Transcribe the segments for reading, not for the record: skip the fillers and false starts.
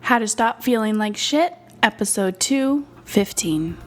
How to Stop Feeling Like Shit, Episode 215.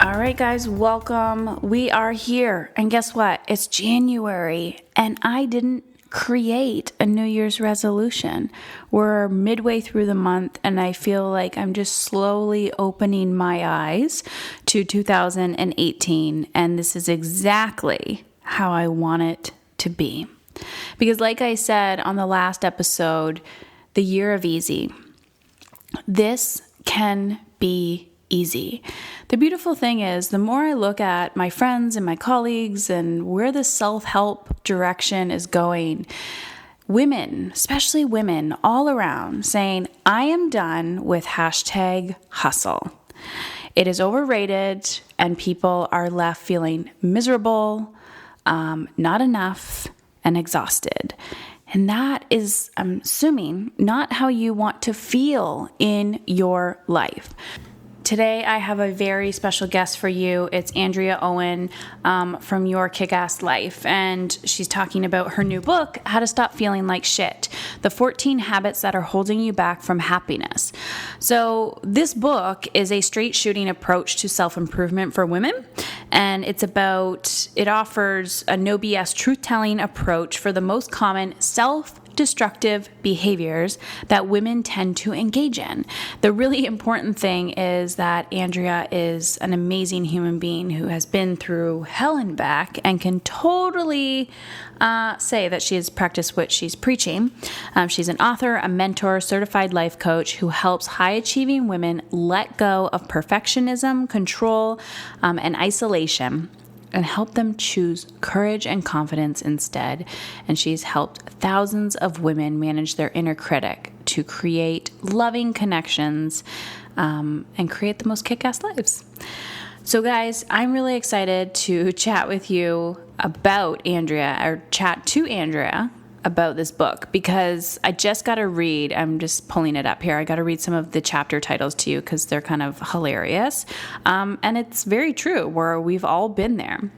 All right, guys, welcome. We are here. And guess what? It's January, and I didn't create a New Year's resolution. We're midway through the month, and I feel like I'm just slowly opening my eyes to 2018, and this is exactly how I want it to be. Because like I said on the last episode, the year of easy, this can be easy. The beautiful thing is, the more I look at my friends and my colleagues and where the self-help direction is going, women, especially women all around, saying, I am done with #hustle. It is overrated and people are left feeling miserable, not enough, and exhausted. And that is, I'm assuming, not how you want to feel in your life. Today, I have a very special guest for you. It's Andrea Owen from Your Kick-Ass Life, and she's talking about her new book, How to Stop Feeling Like Shit, the 14 Habits That Are Holding You Back from Happiness. So this book is a straight-shooting approach to self-improvement for women, and it offers a no BS truth-telling approach for the most common self-destructive behaviors that women tend to engage in. The really important thing is that Andrea is an amazing human being who has been through hell and back and can totally say that she has practiced what she's preaching. She's an author, a mentor, certified life coach who helps high-achieving women let go of perfectionism, control, and isolation, and help them choose courage and confidence instead. And she's helped thousands of women manage their inner critic to create loving connections and create the most kick-ass lives. So guys, I'm really excited to chat with you about Andrea, or chat to Andrea about this book, because I just got to read, I'm just pulling it up here, I got to read some of the chapter titles to you because they're kind of hilarious. And it's very true, where we've all been there.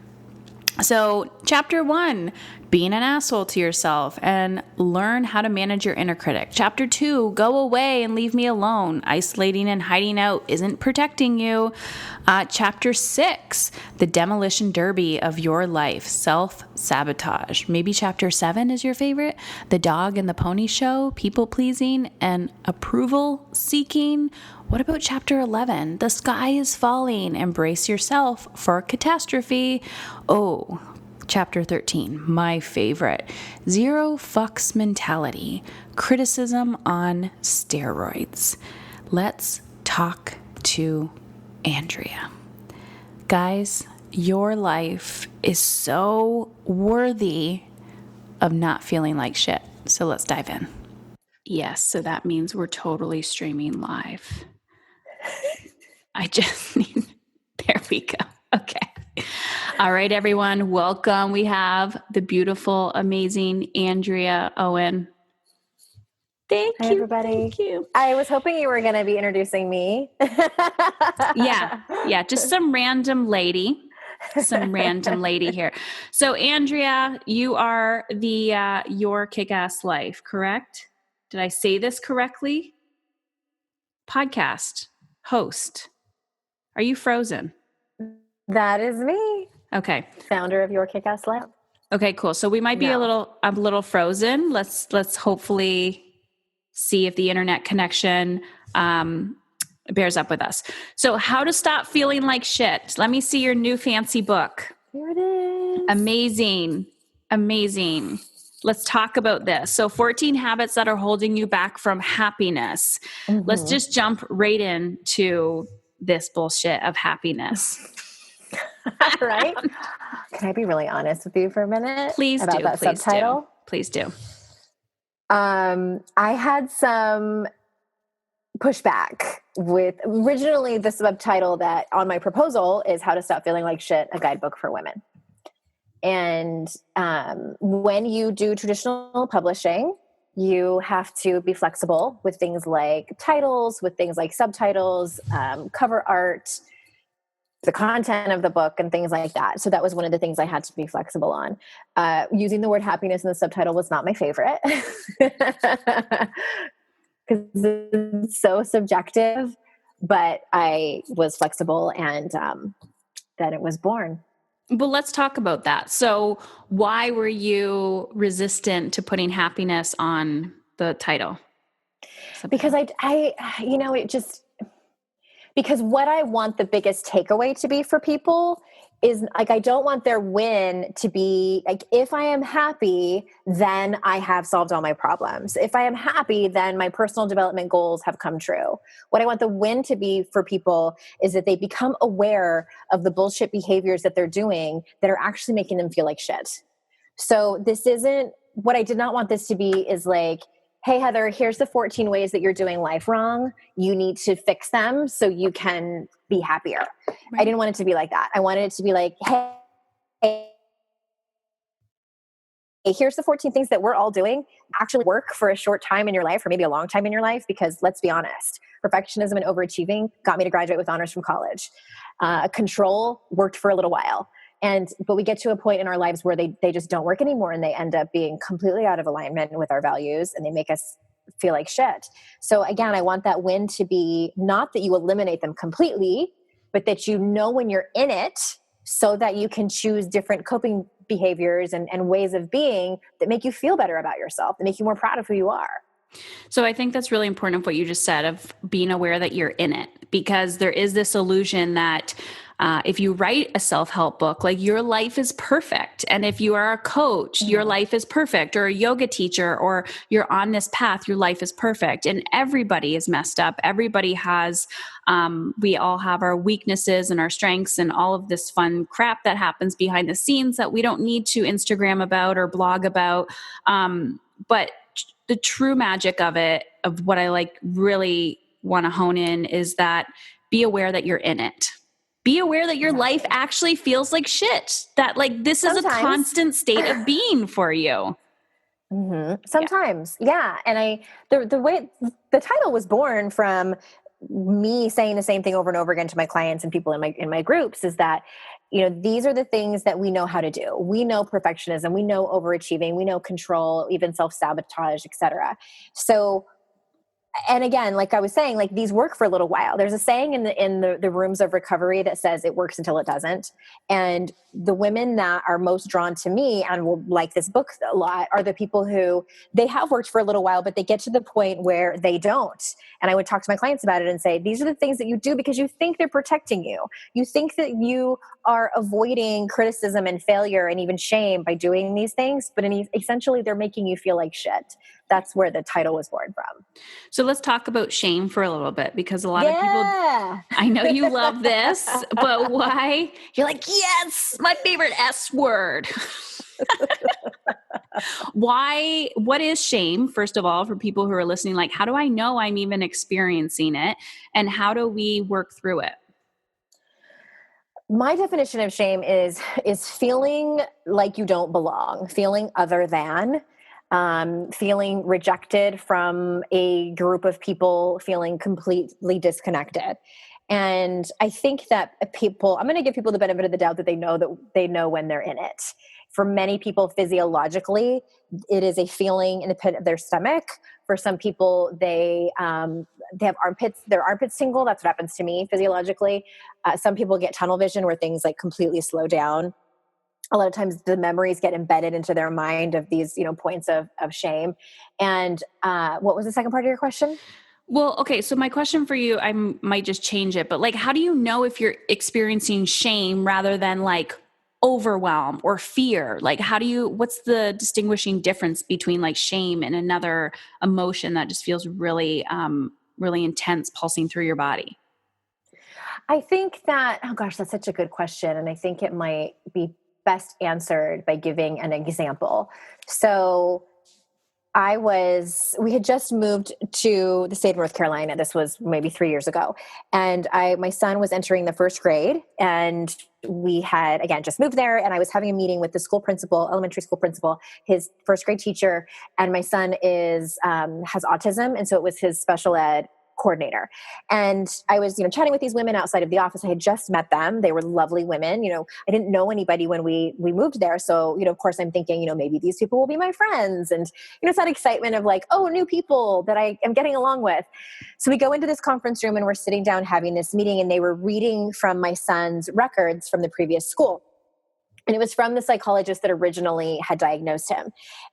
So chapter 1, being an asshole to yourself and learn how to manage your inner critic. Chapter 2, go away and leave me alone. Isolating and hiding out isn't protecting you. Chapter 6, the demolition derby of your life, self-sabotage. Maybe chapter 7 is your favorite. The dog and the pony show, people pleasing and approval seeking. What about chapter 11? The sky is falling. Embrace yourself for catastrophe. Oh, chapter 13, my favorite. Zero fucks mentality. Criticism on steroids. Let's talk to Andrea. Guys, your life is so worthy of not feeling like shit. So let's dive in. Yes, so that means we're totally streaming live. I just need, there we go. Okay. All right, everyone, welcome. We have the beautiful, amazing Andrea Owen. Thank you. Hi, everybody. Thank you. I was hoping you were going to be introducing me. Yeah, just some random lady here. So Andrea, you are the Your Kick-Ass Life, correct? Did I say this correctly? Podcast host. Are you frozen? That is me. Okay. Founder of Your Kick-Ass Life. Okay, cool. So we might be a little frozen. Let's hopefully see if the internet connection bears up with us. So How to Stop Feeling Like Shit. Let me see your new fancy book. Here it is. Amazing. Let's talk about this. So 14 habits that are holding you back from happiness. Mm-hmm. Let's just jump right into this bullshit of happiness. Right? Can I be really honest with you for a minute? Please about do. That please subtitle? Do. Please do. I had some pushback with originally the subtitle that on my proposal is How to Stop Feeling Like Shit, a guidebook for women. And when you do traditional publishing, You have to be flexible with things like titles, with things like subtitles, cover art, the content of the book, and things like that. So that was one of the things I had to be flexible on. Using the word happiness in the subtitle was not my favorite because it's so subjective, but I was flexible, and then it was born. But let's talk about that. So why were you resistant to putting happiness on the title? Because because what I want the biggest takeaway to be for people is like, I don't want their win to be like, if I am happy, then I have solved all my problems. If I am happy, then my personal development goals have come true. What I want the win to be for people is that they become aware of the bullshit behaviors that they're doing that are actually making them feel like shit. So this isn't, what I did not want this to be is like, hey, Heather, here's the 14 ways that you're doing life wrong. You need to fix them so you can be happier. Right. I didn't want it to be like that. I wanted it to be like, hey, here's the 14 things that we're all doing actually work for a short time in your life, or maybe a long time in your life, because let's be honest, perfectionism and overachieving got me to graduate with honors from college. Control worked for a little while. But we get to a point in our lives where they just don't work anymore, and they end up being completely out of alignment with our values, and they make us feel like shit. So again, I want that win to be not that you eliminate them completely, but that you know when you're in it so that you can choose different coping behaviors and ways of being that make you feel better about yourself, that make you more proud of who you are. So I think that's really important of what you just said, of being aware that you're in it, because there is this illusion that if you write a self-help book, like your life is perfect. And if you are a coach, your life is perfect, or a yoga teacher, or you're on this path, your life is perfect. And everybody is messed up. Everybody has, we all have our weaknesses and our strengths and all of this fun crap that happens behind the scenes that we don't need to Instagram about or blog about. But the true magic of it, of what I like really want to hone in, is that be aware that you're in it. Be aware that your life actually feels like shit. That like this is a constant state of being for you. Mm-hmm. Sometimes, yeah. And the way the title was born from me saying the same thing over and over again to my clients and people in my groups is that, these are the things that we know how to do. We know perfectionism, we know overachieving, we know control, even self-sabotage, etc. So, and again, like I was saying, like these work for a little while. There's a saying in the rooms of recovery that says it works until it doesn't. And the women that are most drawn to me and will like this book a lot are the people who they have worked for a little while, but they get to the point where they don't. And I would talk to my clients about it and say, these are the things that you do because you think they're protecting you. You think that you are avoiding criticism and failure and even shame by doing these things, but essentially they're making you feel like shit. That's where the title was born from. So let's talk about shame for a little bit, because a lot of people, I know you love this, but why? You're like, yes, my favorite S word. Why? What is shame, first of all, for people who are listening? Like, how do I know I'm even experiencing it? And how do we work through it? My definition of shame is feeling like you don't belong, feeling other than, feeling rejected from a group of people, feeling completely disconnected. And I think that I'm going to give people the benefit of the doubt that they know when they're in it. For many people, physiologically, it is a feeling in the pit of their stomach. For some people, they have their armpits tingle. That's what happens to me physiologically. Some people get tunnel vision where things like completely slow down. A lot of times the memories get embedded into their mind of these, points of shame. And what was the second part of your question? Well, okay. So my question for you, I might just change it, but like, how do you know if you're experiencing shame rather than like overwhelm or fear? Like, what's the distinguishing difference between like shame and another emotion that just feels really, really intense pulsing through your body? I think that, oh gosh, that's such a good question. And I think it might be best answered by giving an example. So we had just moved to the state of North Carolina. This was maybe 3 years ago. And my son was entering the first grade, and we had, again, just moved there. And I was having a meeting with the school principal, elementary school principal, his first grade teacher. And my son has autism. And so it was his special ed coordinator. And I was, chatting with these women outside of the office. I had just met them. They were lovely women. I didn't know anybody when we moved there. So, of course I'm thinking, maybe these people will be my friends. And, it's that excitement of like, oh, new people that I am getting along with. So we go into this conference room and we're sitting down having this meeting, and they were reading from my son's records from the previous school. And it was from the psychologist that originally had diagnosed him.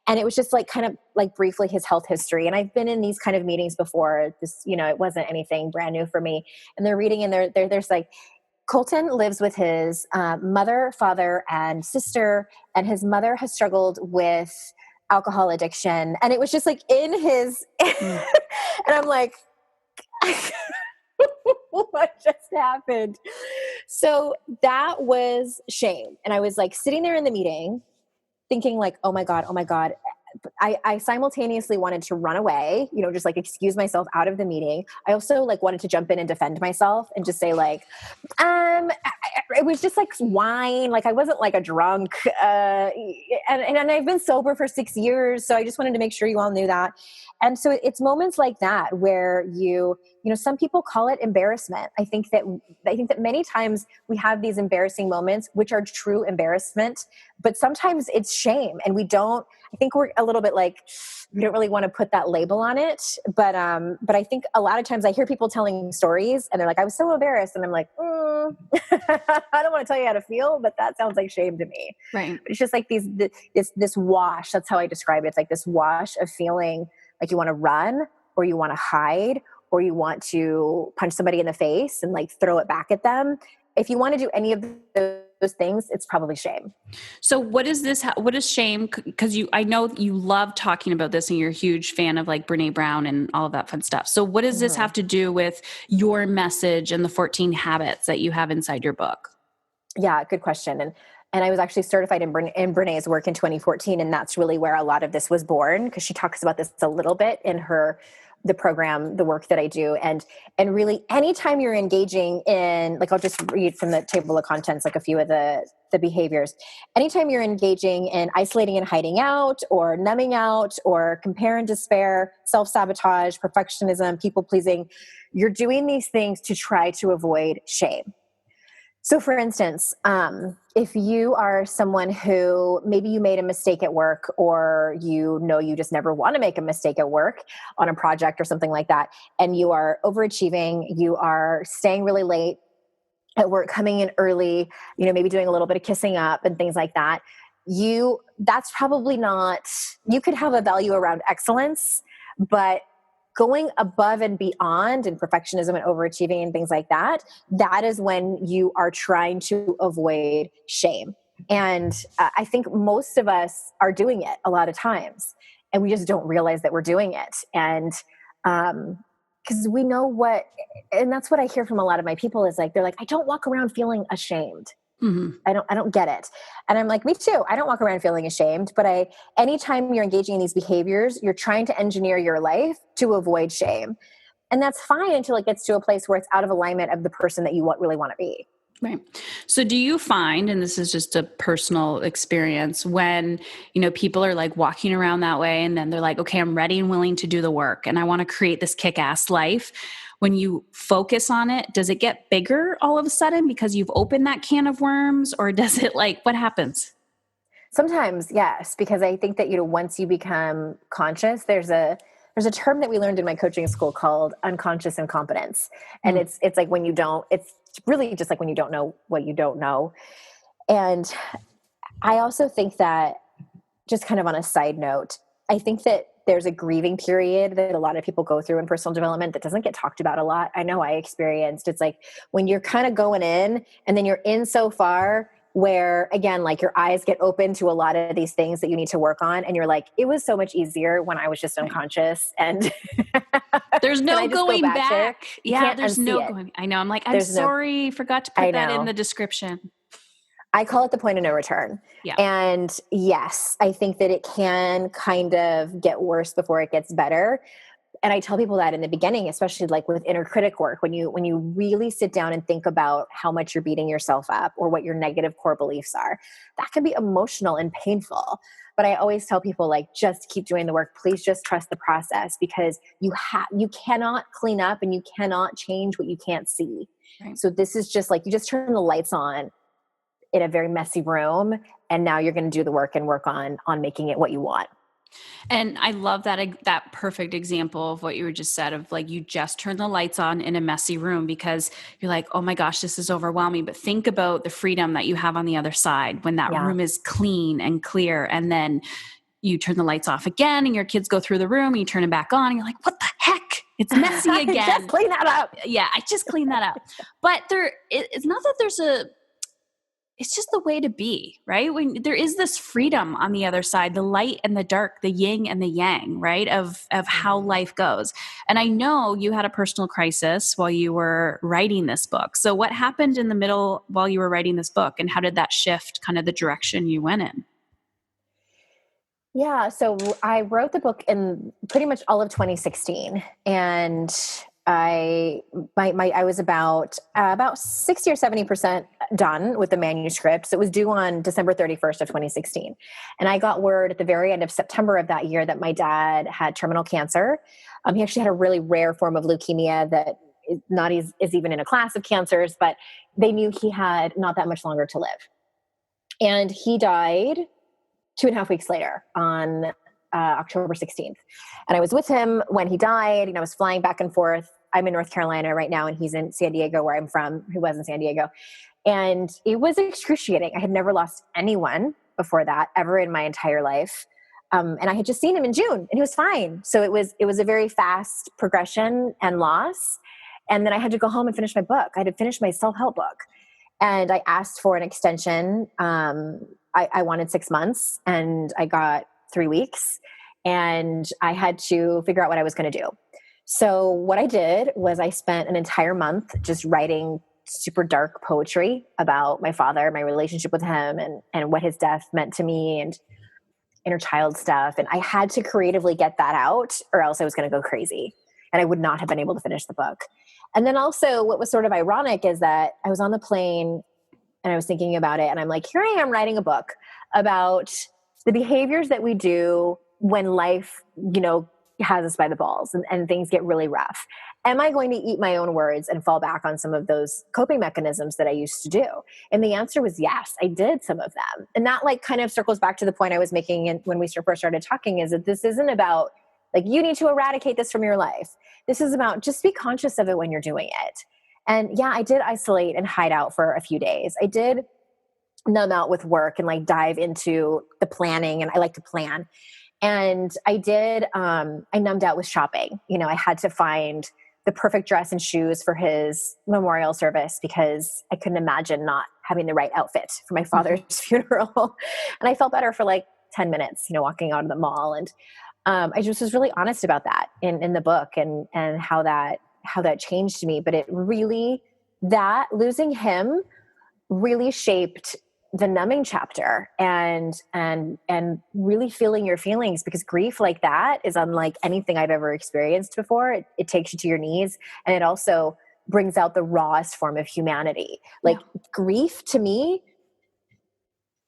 And it was just like kind of like briefly his health history. And I've been in these kind of meetings before. This, it wasn't anything brand new for me. And they're reading, and there's like, Colton lives with his mother, father, and sister. And his mother has struggled with alcohol addiction. And it was just like in his, and I'm like, what just happened? So that was shame. And I was like sitting there in the meeting thinking like, oh my God. I simultaneously wanted to run away, just like excuse myself out of the meeting. I also like wanted to jump in and defend myself and just say like, it was just like wine. Like I wasn't like a drunk, and I've been sober for 6 years. So I just wanted to make sure you all knew that. And so it's moments like that where some people call it embarrassment. I think that many times we have these embarrassing moments, which are true embarrassment, but sometimes it's shame, and I think we're a little bit like, we don't really want to put that label on it. But I think a lot of times I hear people telling stories and they're like, I was so embarrassed. And I'm like, I don't want to tell you how to feel, but that sounds like shame to me. Right. It's just like this wash. That's how I describe it. It's like this wash of feeling like you want to run, or you want to hide, or you want to punch somebody in the face and like throw it back at them. If you want to do any of those things, it's probably shame. So what is this? What is shame? Because I know you love talking about this, and you're a huge fan of like Brene Brown and all of that fun stuff. So what does this have to do with your message and the 14 habits that you have inside your book? Yeah, good question. And I was actually certified in Brene's work in 2014. And that's really where a lot of this was born, because she talks about this a little bit in the program, the work that I do. And really anytime you're engaging in, like, I'll just read from the table of contents, like a few of the behaviors. Anytime you're engaging in isolating and hiding out, or numbing out, or compare and despair, self-sabotage, perfectionism, people pleasing, you're doing these things to try to avoid shame. So for instance, if you are someone who maybe you made a mistake at work, or you just never want to make a mistake at work on a project or something like that, and you are overachieving, you are staying really late at work, coming in early, maybe doing a little bit of kissing up and things like that, that's probably not, you could have a value around excellence, but going above and beyond in perfectionism and overachieving and things like that, that is when you are trying to avoid shame. And I think most of us are doing it a lot of times, and we just don't realize that we're doing it. And because we know and that's what I hear from a lot of my people is like, they're like, I don't walk around feeling ashamed. Mm-hmm. I don't get it. And I'm like, me too. I don't walk around feeling ashamed, but anytime you're engaging in these behaviors, you're trying to engineer your life to avoid shame. And that's fine until it gets to a place where it's out of alignment of the person that you really want to be. Right. So do you find, and this is just a personal experience, when, people are like walking around that way, and then they're like, okay, I'm ready and willing to do the work, and I want to create this kick-ass life. When you focus on it, does it get bigger all of a sudden because you've opened that can of worms, or does it what happens? Sometimes, yes, because I think that, once you become conscious, there's a term that we learned in my coaching school called unconscious incompetence. And it's like it's really just like when you don't know what you don't know. And I also think that, just kind of on a side note, I think that there's a grieving period that a lot of people go through in personal development that doesn't get talked about a lot. I know I experienced, it's like when you're kind of going in, and then you're in so far where, again, like your eyes get open to a lot of these things that you need to work on. And you're like, it was so much easier when I was just unconscious. And there's no going back. Yeah, there's no it. going. I know. I'm like, I'm sorry, forgot to put that in the description. I call it the point of no return. Yeah. And yes, I think that it can kind of get worse before it gets better. And I tell people that in the beginning, especially like with inner critic work, when you really sit down and think about how much you're beating yourself up or what your negative core beliefs are, that can be emotional and painful. But I always tell people, like, just keep doing the work. Please just trust the process, because you cannot clean up and you cannot change what you can't see. Right. So this is just like, you just turn the lights on in a very messy room, and now you're going to do the work and work on making it what you want. And I love that perfect example of what you were just said, of like, you just turn the lights on in a messy room because you're like, oh my gosh, this is overwhelming. But think about the freedom that you have on the other side when that room is clean and clear. And then you turn the lights off again and your kids go through the room and you turn them back on and you're like, what the heck? It's messy again. Just clean that up. Yeah, I just cleaned that up. But it's not that it's just the way to be, right? When there is this freedom on the other side, the light and the dark, the yin and the yang, right? Of how life goes. And I know you had a personal crisis while you were writing this book. So what happened in the middle while you were writing this book, and how did that shift kind of the direction you went in? Yeah, so I wrote the book in pretty much all of 2016, and I was about 60 or 70% done with the manuscript. So it was due on December 31st of 2016, and I got word at the very end of September of that year that my dad had terminal cancer. He actually had a really rare form of leukemia that is even in a class of cancers, but they knew he had not that much longer to live, and he died 2.5 weeks later on October 16th. And I was with him when he died, and I was flying back and forth. I'm in North Carolina right now, and he's in San Diego, where I'm from. He was in San Diego. And it was excruciating. I had never lost anyone before that, ever in my entire life. And I had just seen him in June, and he was fine. So it was a very fast progression and loss. And then I had to go home and finish my book. I had to finish my self-help book. And I asked for an extension. I wanted 6 months, and I got 3 weeks, and I had to figure out what I was going to do. So what I did was I spent an entire month just writing super dark poetry about my father, my relationship with him, and what his death meant to me, and inner child stuff. And I had to creatively get that out, or else I was going to go crazy, and I would not have been able to finish the book. And then also, what was sort of ironic is that I was on the plane and I was thinking about it, and I'm like, here I am writing a book about the behaviors that we do when life, has us by the balls and things get really rough. Am I going to eat my own words and fall back on some of those coping mechanisms that I used to do? And the answer was yes, I did some of them. And that kind of circles back to the point I was making when we first started talking, is that this isn't about you need to eradicate this from your life. This is about just be conscious of it when you're doing it. And yeah, I did isolate and hide out for a few days. I did numb out with work and dive into the planning, and I like to plan. And I did, I numbed out with shopping. I had to find the perfect dress and shoes for his memorial service, because I couldn't imagine not having the right outfit for my father's funeral. And I felt better for 10 minutes, walking out of the mall. And I just was really honest about that in the book, and how that changed me. But it really, that losing him really shaped the numbing chapter, and really feeling your feelings, because grief like that is unlike anything I've ever experienced before. It takes you to your knees, and it also brings out the rawest form of humanity. Grief to me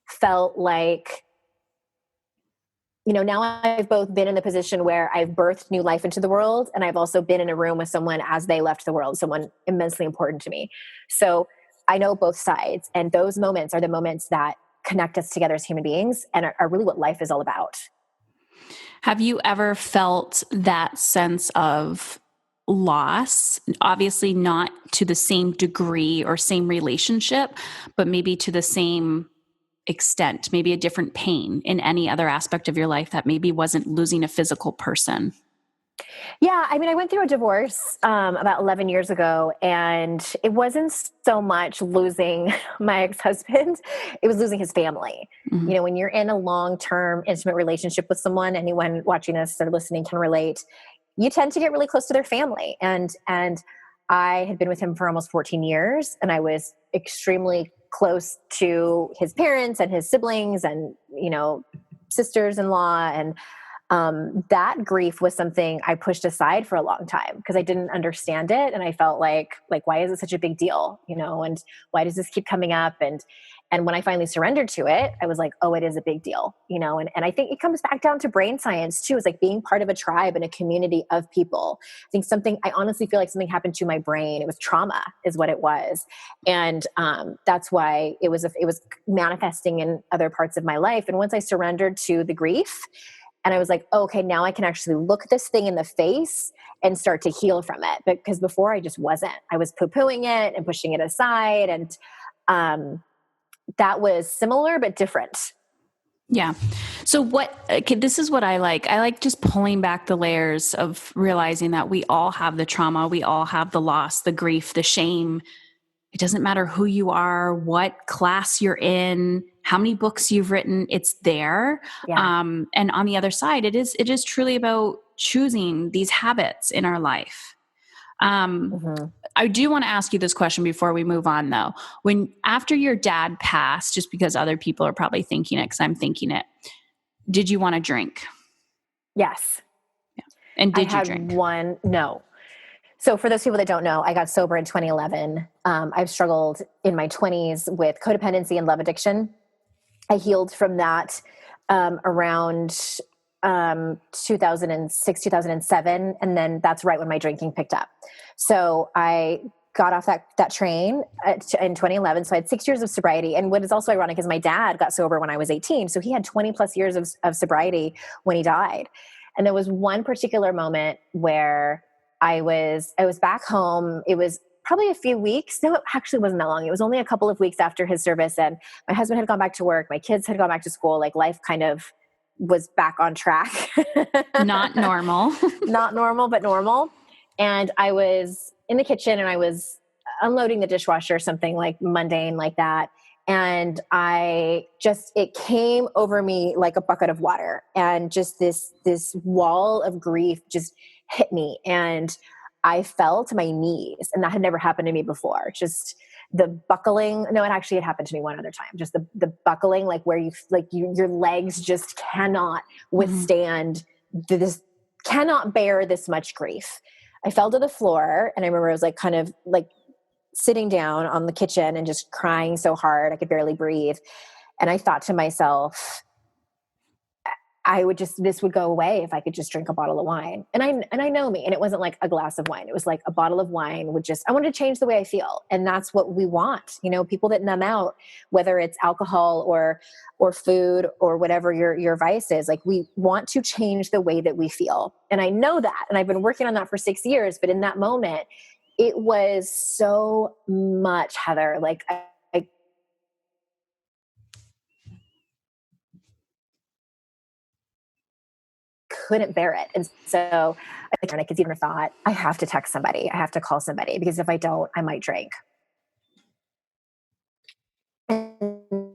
felt like, now I've both been in the position where I've birthed new life into the world, and I've also been in a room with someone as they left the world, someone immensely important to me. So I know both sides, and those moments are the moments that connect us together as human beings, and are really what life is all about. Have you ever felt that sense of loss? Obviously not to the same degree or same relationship, but maybe to the same extent, maybe a different pain in any other aspect of your life that maybe wasn't losing a physical person? Yeah, I mean, I went through a divorce about 11 years ago, and it wasn't so much losing my ex-husband, it was losing his family. Mm-hmm. When you're in a long-term intimate relationship with someone, anyone watching this or listening can relate, you tend to get really close to their family. And I had been with him for almost 14 years, and I was extremely close to his parents and his siblings and, sisters-in-law. And that grief was something I pushed aside for a long time because I didn't understand it. And I felt like, why is it such a big deal? And why does this keep coming up? And when I finally surrendered to it, I was like, oh, it is a big deal, and I think it comes back down to brain science too. It's like being part of a tribe and a community of people. I honestly feel like something happened to my brain. It was trauma is what it was. And that's why it was manifesting in other parts of my life. And once I surrendered to the grief, and I was like, oh, okay, now I can actually look this thing in the face and start to heal from it. Because before I just wasn't. I was poo-pooing it and pushing it aside. And that was similar but different. Yeah. So this is what I like. I like just pulling back the layers of realizing that we all have the trauma. We all have the loss, the grief, the shame. It doesn't matter who you are, what class you're in, how many books you've written, it's there. Yeah. And on the other side, it is truly about choosing these habits in our life. I do want to ask you this question before we move on though. After your dad passed, just because other people are probably thinking it, because I'm thinking it, did you want to drink? Yes. Yeah. And did you drink? No. So for those people that don't know, I got sober in 2011. I've struggled in my 20s with codependency and love addiction. I healed from that around 2006, 2007. And then that's right when my drinking picked up. So I got off that train in 2011. So I had 6 years of sobriety. And what is also ironic is my dad got sober when I was 18. So he had 20 plus years of sobriety when he died. And there was one particular moment where I was back home. It was probably a few weeks. No, it actually wasn't that long. It was only a couple of weeks after his service. And my husband had gone back to work. My kids had gone back to school. Like life kind of was back on track. Not normal. Not normal, but normal. And I was in the kitchen and I was unloading the dishwasher, something like mundane like that. And it came over me like a bucket of water, and just this wall of grief just hit me, and I fell to my knees, and that had never happened to me before. Just the buckling. No, it actually had happened to me one other time. Just the buckling, like where your legs just cannot withstand this, cannot bear this much grief. I fell to the floor, and I remember I was like kind of like sitting down on the kitchen and just crying so hard I could barely breathe. And I thought to myself, this would go away if I could just drink a bottle of wine. And I know me, and it wasn't like a glass of wine. It was like a bottle of wine I wanted to change the way I feel. And that's what we want. People that numb out, whether it's alcohol or food or whatever your vice is, like we want to change the way that we feel. And I know that, and I've been working on that for 6 years, but in that moment, it was so much, Heather. Like I couldn't bear it. And so I could even thought, I have to text somebody. I have to call somebody, because if I don't, I might drink. And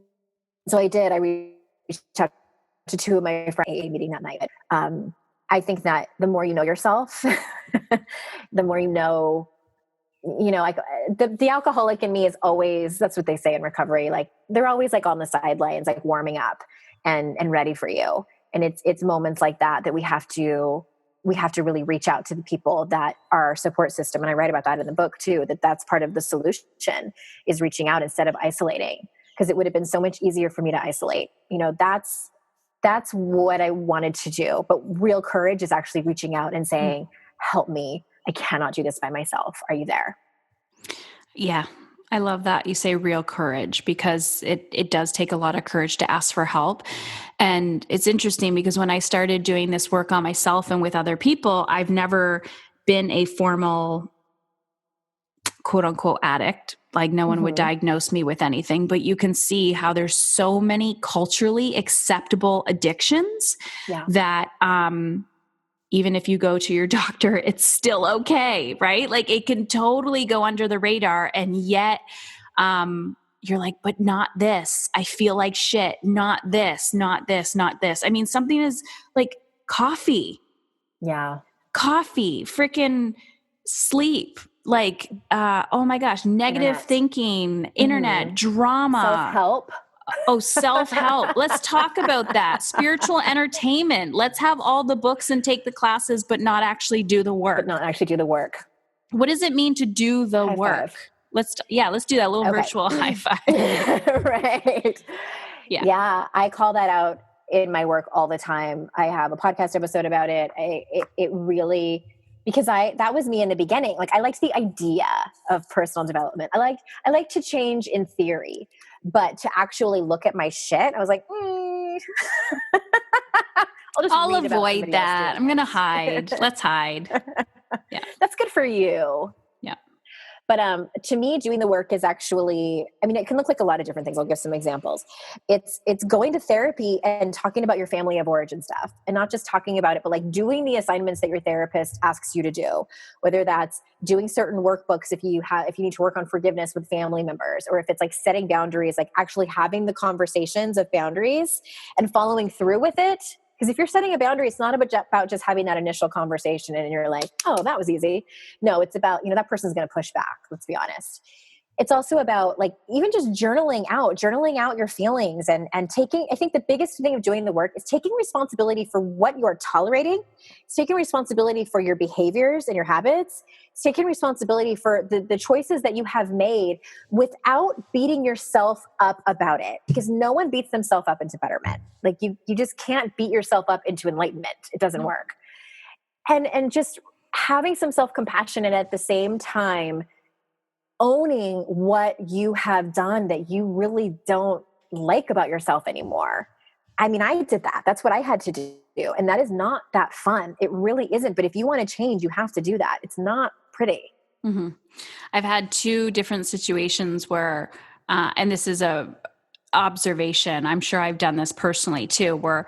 so I did. I reached out to two of my friends at a meeting that night. I think that the more you know yourself, the more you know, like the alcoholic in me is always, that's what they say in recovery. Like they're always like on the sidelines, like warming up and ready for you. And it's moments like that we have to really reach out to the people that are our support system. And I write about that in the book too, that's part of the solution, is reaching out instead of isolating, because it would have been so much easier for me to isolate. That's what I wanted to do. But real courage is actually reaching out and saying, help me. I cannot do this by myself. Are you there? Yeah. I love that you say real courage, because it does take a lot of courage to ask for help. And it's interesting because when I started doing this work on myself and with other people, I've never been a formal quote unquote addict. Like no one would diagnose me with anything, but you can see how there's so many culturally acceptable addictions that, even if you go to your doctor, it's still okay, right? Like it can totally go under the radar, and yet you're like, but not this. I feel like shit. Not this, not this, not this. I mean, something is like coffee. Yeah. Coffee, freaking sleep, like, oh my gosh, negative Internet. thinking, internet, drama. Self-help. Oh, self-help. Let's talk about that. Spiritual entertainment. Let's have all the books and take the classes, but not actually do the work. But not actually do the work. What does it mean to do the High work? five. Let's do that little virtual high five. Right. Yeah. I call that out in my work all the time. I have a podcast episode about it. It really, because that was me in the beginning. Like, I liked the idea of personal development. I like to change in theory, but to actually look at my shit, I was like, I'll avoid that. I'm going to hide. Let's hide. Yeah. That's good for you. Yeah. But to me, doing the work is actually, I mean, it can look like a lot of different things. I'll give some examples. It's going to therapy and talking about your family of origin stuff, and not just talking about it, but like doing the assignments that your therapist asks you to do, whether that's doing certain workbooks if you need to work on forgiveness with family members, or if it's like setting boundaries, like actually having the conversations of boundaries and following through with it. Because if you're setting a boundary, it's not about just having that initial conversation and you're like, oh, that was easy. No, it's about, that person's going to push back. Let's be honest. It's also about like even just journaling out your feelings and taking, I think the biggest thing of doing the work is taking responsibility for what you're tolerating. It's taking responsibility for your behaviors and your habits. It's taking responsibility for the choices that you have made without beating yourself up about it, because no one beats themselves up into betterment. Like you just can't beat yourself up into enlightenment. It doesn't work. And just having some self-compassion, and at the same time owning what you have done that you really don't like about yourself anymore. I mean, I did that. That's what I had to do. And that is not that fun. It really isn't. But if you want to change, you have to do that. It's not pretty. Mm-hmm. I've had two different situations where, and this is a observation, I'm sure I've done this personally too, where,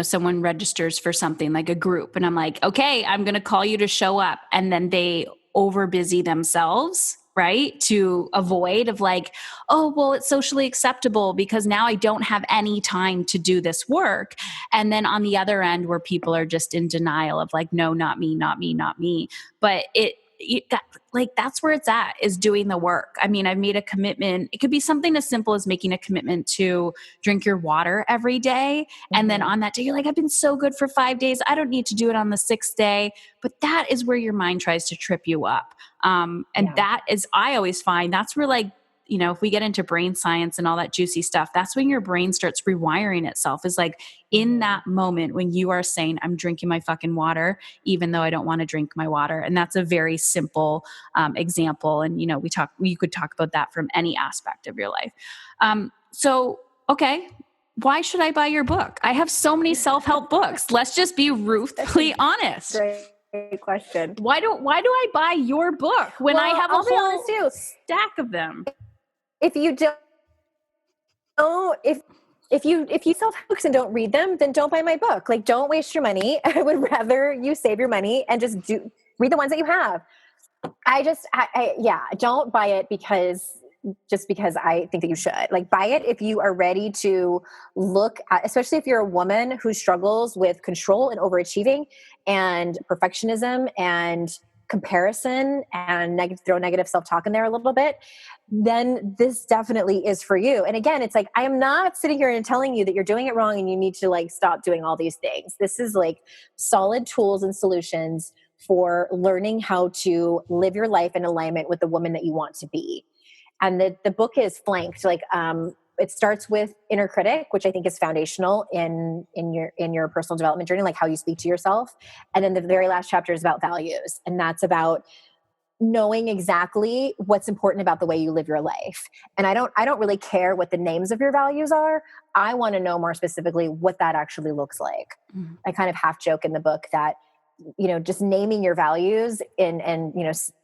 someone registers for something like a group and I'm like, okay, I'm going to call you to show up. And then they over busy themselves, right? To avoid of like, oh, well, it's socially acceptable because now I don't have any time to do this work. And then on the other end where people are just in denial of like, no, not me, not me, not me. But that's where it's at, is doing the work. I mean, I've made a commitment. It could be something as simple as making a commitment to drink your water every day. Mm-hmm. And then on that day, you're like, I've been so good for 5 days. I don't need to do it on the 6th day. But that is where your mind tries to trip you up. That is, I always find that's where like, if we get into brain science and all that juicy stuff, that's when your brain starts rewiring itself, is like in that moment when you are saying, I'm drinking my fucking water, even though I don't want to drink my water. And that's a very simple example. And, you could talk about that from any aspect of your life. Okay. Why should I buy your book? I have so many self-help books. Let's just be ruthlessly honest. Great question. Why do I buy your book when I have a whole stack of them? If you don't, if you sell books and don't read them, then don't buy my book. Like, don't waste your money. I would rather you save your money and just read the ones that you have. Don't buy it because I think that you should. Like, buy it if you are ready to look at, especially if you're a woman who struggles with control and overachieving and perfectionism and comparison and throw negative self-talk in there a little bit, then this definitely is for you. And again, it's like, I am not sitting here and telling you that you're doing it wrong and you need to like stop doing all these things. This is like solid tools and solutions for learning how to live your life in alignment with the woman that you want to be. And the book is flanked, like, it starts with inner critic, which I think is foundational in your personal development journey, like how you speak to yourself. And then the very last chapter is about values. And that's about knowing exactly what's important about the way you live your life. And I don't really care what the names of your values are. I want to know more specifically what that actually looks like. Mm-hmm. I kind of half joke in the book that, just naming your values and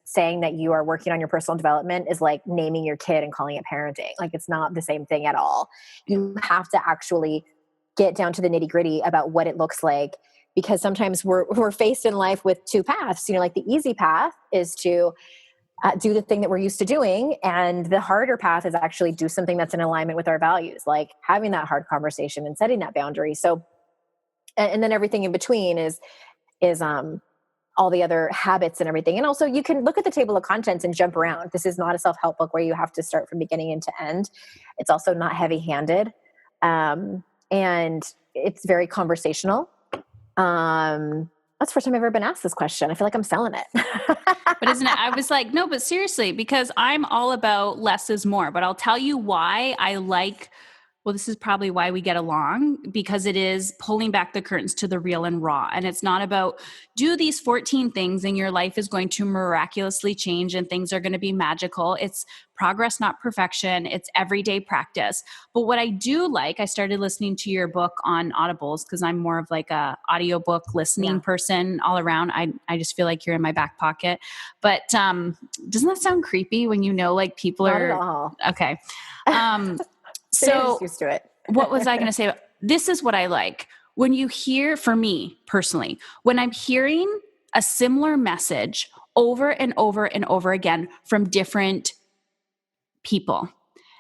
saying that you are working on your personal development is like naming your kid and calling it parenting. Like, it's not the same thing at all. You have to actually get down to the nitty-gritty about what it looks like, because sometimes we're faced in life with two paths. Like, the easy path is to do the thing that we're used to doing, and the harder path is actually do something that's in alignment with our values, like having that hard conversation and setting that boundary. So, and then everything in between is all the other habits and everything. And also you can look at the table of contents and jump around. This is not a self-help book where you have to start from beginning into end. It's also not heavy-handed. And it's very conversational. That's the first time I've ever been asked this question. I feel like I'm selling it. But isn't it? I was like, no, but seriously, because I'm all about less is more, but I'll tell you why I like, well, this is probably why we get along, because it is pulling back the curtains to the real and raw. And it's not about do these 14 things and your life is going to miraculously change and things are going to be magical. It's progress, not perfection. It's everyday practice. But what I do like, I started listening to your book on Audibles because I'm more of like a audiobook listening person all around. I just feel like you're in my back pocket. But doesn't that sound creepy when you know like people Not are at all. okay? So you're just used to it. What was I going to say? This is what I like. When you hear, for me personally, when I'm hearing a similar message over and over and over again from different people,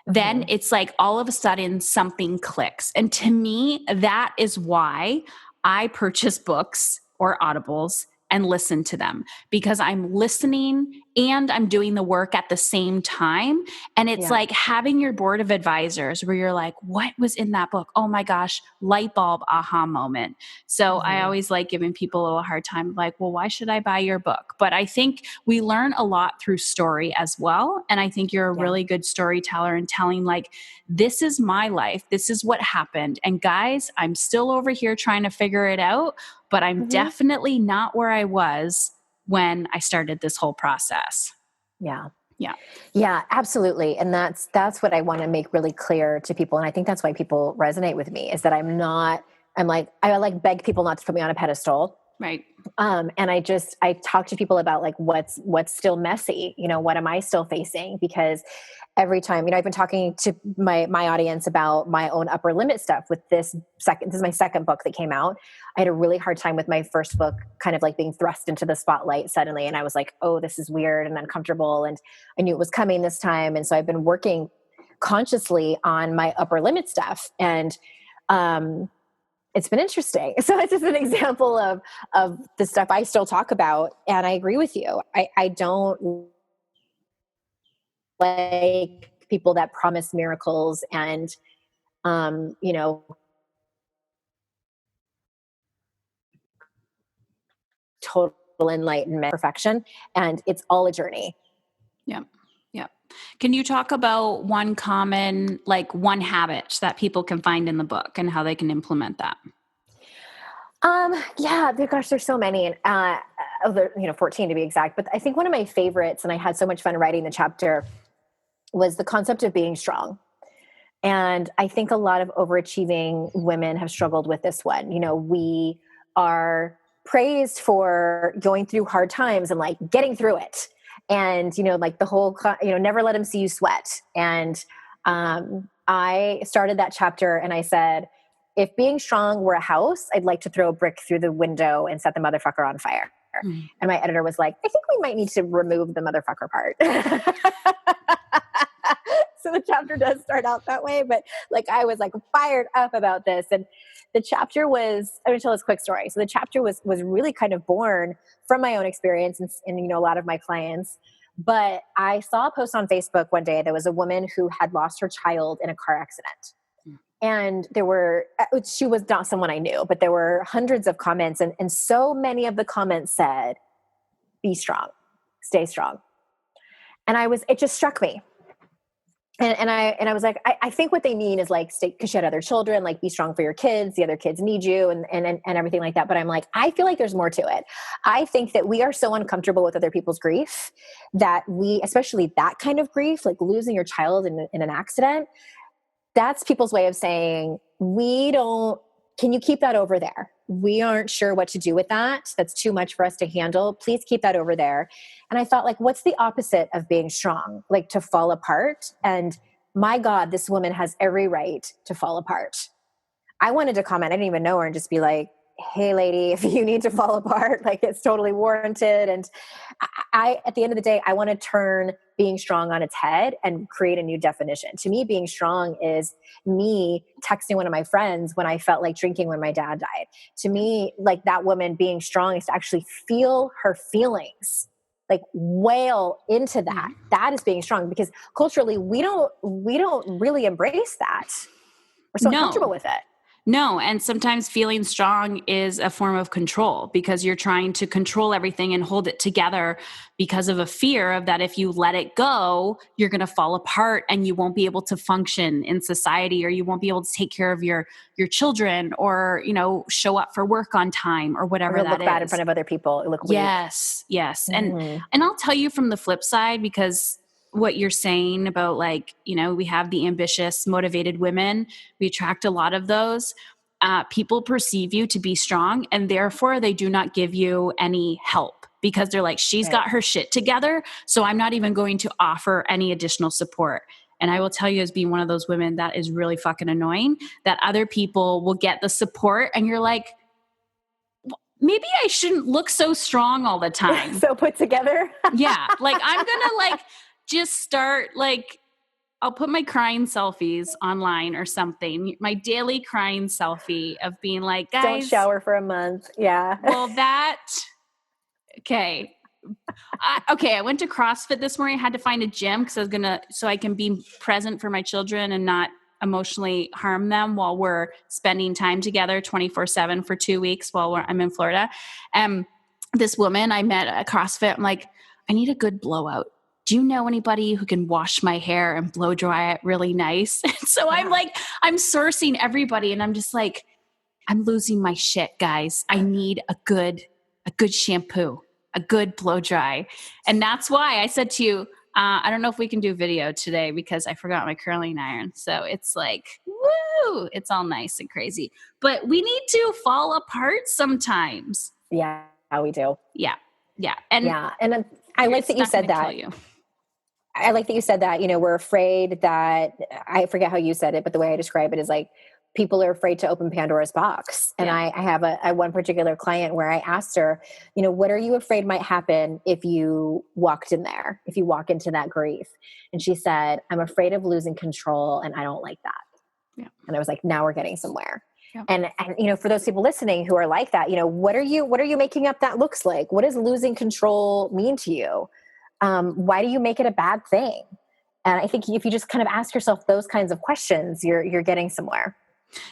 then it's like all of a sudden something clicks. And to me, that is why I purchase books or audibles and listen to them, because I'm listening and I'm doing the work at the same time. And it's like having your board of advisors where you're like, what was in that book? Oh my gosh, light bulb, aha moment. So I always like giving people a little hard time, like, well, why should I buy your book? But I think we learn a lot through story as well. And I think you're a really good storyteller and telling like, this is my life. This is what happened. And guys, I'm still over here trying to figure it out, but I'm definitely not where I was when I started this whole process. Yeah. Yeah. Yeah, absolutely. And that's what I want to make really clear to people. And I think that's why people resonate with me is that I like beg people not to put me on a pedestal. Right. And I talk to people about like, what's still messy, what am I still facing? Because every time, I've been talking to my audience about my own upper limit stuff with this is my second book that came out. I had a really hard time with my first book, kind of like being thrust into the spotlight suddenly. And I was like, oh, this is weird and uncomfortable. And I knew it was coming this time. And so I've been working consciously on my upper limit stuff. And, it's been interesting. So it's just an example of the stuff I still talk about. And I agree with you. I don't like people that promise miracles and, total enlightenment, perfection. And it's all a journey. Yeah. Yeah. Can you talk about one habit that people can find in the book and how they can implement that? Yeah, gosh, there's so many, 14 to be exact, but I think one of my favorites, and I had so much fun writing the chapter, was the concept of being strong. And I think a lot of overachieving women have struggled with this one. We are praised for going through hard times and like getting through it. And, like the whole, never let them see you sweat. And, I started that chapter and I said, if being strong were a house, I'd like to throw a brick through the window and set the motherfucker on fire. And my editor was like, I think we might need to remove the motherfucker part. So the chapter does start out that way, but like I was like fired up about this. And the chapter was, I'm going to tell this quick story. So the chapter was really kind of born from my own experience and a lot of my clients. But I saw a post on Facebook one day. There was a woman who had lost her child in a car accident. And she was not someone I knew, but there were hundreds of comments. And so many of the comments said, be strong, stay strong. And it just struck me. And I was like, I think what they mean is like, stay, cause you had other children, like be strong for your kids. The other kids need you and everything like that. But I'm like, I feel like there's more to it. I think that we are so uncomfortable with other people's grief that especially that kind of grief, like losing your child in an accident, that's people's way of saying, can you keep that over there? We aren't sure what to do with that. That's too much for us to handle. Please keep that over there. And I thought, like, what's the opposite of being strong? Like to fall apart. And my God, this woman has every right to fall apart. I wanted to comment. I didn't even know her and just be like, hey lady, if you need to fall apart, like it's totally warranted. And at the end of the day, I want to turn being strong on its head and create a new definition. To me, being strong is me texting one of my friends when I felt like drinking when my dad died. To me, like that woman being strong is to actually feel her feelings, like wail into that. That is being strong, because culturally we don't really embrace that. We're so uncomfortable with it. No, and sometimes feeling strong is a form of control, because you're trying to control everything and hold it together because of a fear of that if you let it go, you're going to fall apart and you won't be able to function in society, or you won't be able to take care of your children, or, you know, show up for work on time, or whatever that is. Look bad in front of other people. It look weak. Yes. And I'll tell you from the flip side, because what you're saying about, like, you know, we have the ambitious, motivated women, we attract a lot of those. People perceive you to be strong, and therefore they do not give you any help, because they're like, she's got her shit together, so I'm not even going to offer any additional support. And I will tell you, as being one of those women, that is really fucking annoying, that other people will get the support and you're like, maybe I shouldn't look so strong all the time. So put together. Yeah. Like, I'm going to like just start, like, I'll put my crying selfies online or something, my daily crying selfie of being like, guys, don't shower for a month. Yeah. Well, okay. I went to CrossFit this morning. I had to find a gym so I can be present for my children and not emotionally harm them while we're spending time together 24/7 for 2 weeks while I'm in Florida. This woman I met at CrossFit, I'm like, I need a good blowout. Do you know anybody who can wash my hair and blow dry it really nice? So I'm like, I'm sourcing everybody, and I'm just like, I'm losing my shit, guys. I need a good shampoo, a good blow dry. And that's why I said to you, I don't know if we can do video today because I forgot my curling iron. So it's like, woo, it's all nice and crazy. But we need to fall apart sometimes. Yeah, we do. Yeah. And I like that you said that. I like that you said that, you know, we're afraid that, I forget how you said it, but the way I describe it is like, people are afraid to open Pandora's box. And I have a one particular client where I asked her, you know, what are you afraid might happen if you walked in there, if you walk into that grief? And she said, I'm afraid of losing control, and I don't like that. Yeah. And I was like, now we're getting somewhere. Yeah. And, you know, for those people listening who are like that, you know, what are you making up that looks like? What does losing control mean to you? Why do you make it a bad thing? And I think if you just kind of ask yourself those kinds of questions, you're getting somewhere.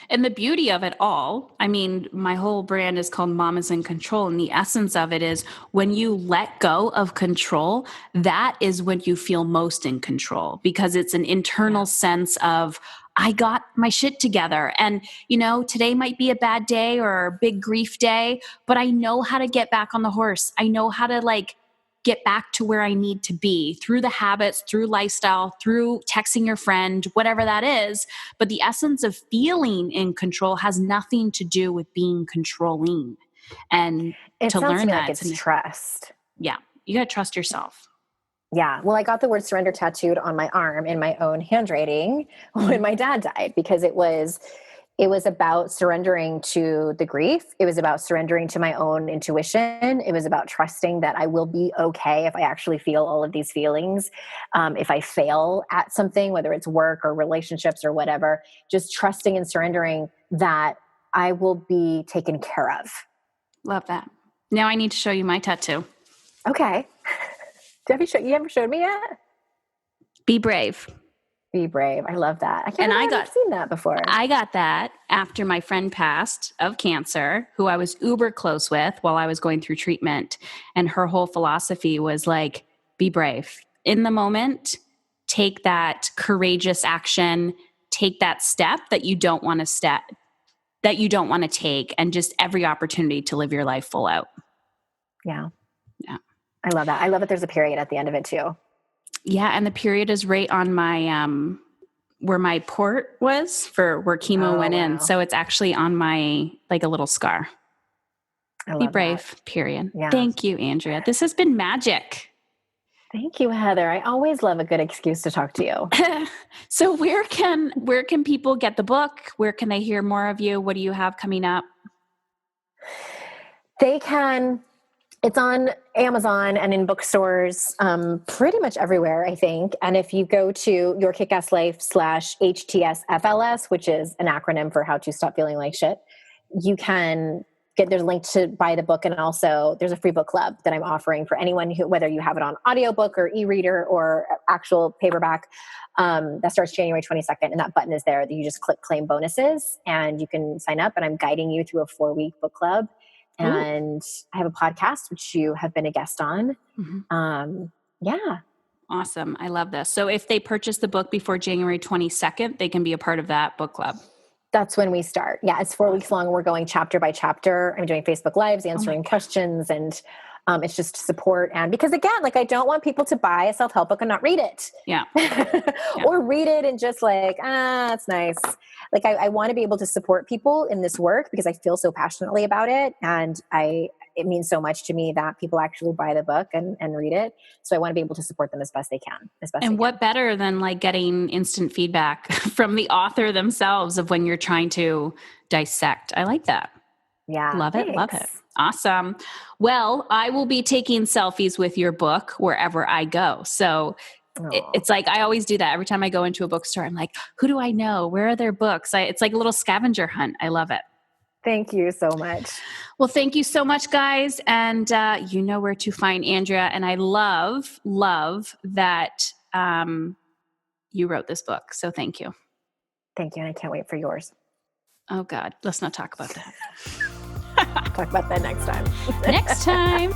And the beauty of it all, I mean, my whole brand is called Mama's in Control. And the essence of it is when you let go of control, that is when you feel most in control, because it's an internal sense of, I got my shit together. And, you know, today might be a bad day or a big grief day, but I know how to get back on the horse. I know how to like get back to where I need to be through the habits, through lifestyle, through texting your friend, whatever that is. But the essence of feeling in control has nothing to do with being controlling. And it to learn that, like it's trust. Yeah. You got to trust yourself. Yeah. Well, I got the word surrender tattooed on my arm in my own handwriting when my dad died, because it was about surrendering to the grief. It was about surrendering to my own intuition. It was about trusting that I will be okay if I actually feel all of these feelings. If I fail at something, whether it's work or relationships or whatever, just trusting and surrendering that I will be taken care of. Love that. Now I need to show you my tattoo. Okay. You ever showed me yet? Be brave. Be brave. I love that. I've seen that before. I got that after my friend passed of cancer, who I was uber close with while I was going through treatment. And her whole philosophy was like, be brave. In the moment, take that courageous action, take that step that you don't want to take, and just every opportunity to live your life full out. Yeah. I love that. I love that there's a period at the end of it too. Yeah, and the period is right on my where my port was for where chemo went in. So it's actually on my, like, a little scar. Be brave, that. Period. Yeah. Thank you, Andrea. This has been magic. Thank you, Heather. I always love a good excuse to talk to you. So where can people get the book? Where can they hear more of you? What do you have coming up? They can. It's on Amazon and in bookstores, pretty much everywhere, I think. And if you go to Your Kick-Ass Life /HTSFLS, which is an acronym for How to Stop Feeling Like Shit, you can there's a link to buy the book. And also there's a free book club that I'm offering for anyone who, whether you have it on audiobook or e-reader or actual paperback, that starts January 22nd. And that button is there that you just click claim bonuses and you can sign up. And I'm guiding you through a 4-week book club. And I have a podcast, which you have been a guest on. Yeah. Awesome. I love this. So if they purchase the book before January 22nd, they can be a part of that book club. That's when we start. Yeah. It's 4 weeks long. We're going chapter by chapter. I'm doing Facebook Lives, answering questions, and it's just support. And because again, like, I don't want people to buy a self-help book and not read it. Yeah. Or read it and just like, it's nice. Like, I want to be able to support people in this work because I feel so passionately about it. And it means so much to me that people actually buy the book and read it. So I want to be able to support them as best they can. And what better than like getting instant feedback from the author themselves of when you're trying to dissect. I like that. Yeah. Love it. Love it. Awesome. Well, I will be taking selfies with your book wherever I go. So it's like, I always do that. Every time I go into a bookstore, I'm like, who do I know? Where are their books? It's like a little scavenger hunt. I love it. Thank you so much. Well, thank you so much, guys. And you know where to find Andrea. And I love that you wrote this book. So thank you. Thank you. And I can't wait for yours. Oh, God. Let's not talk about that. Talk about that next time. Next time.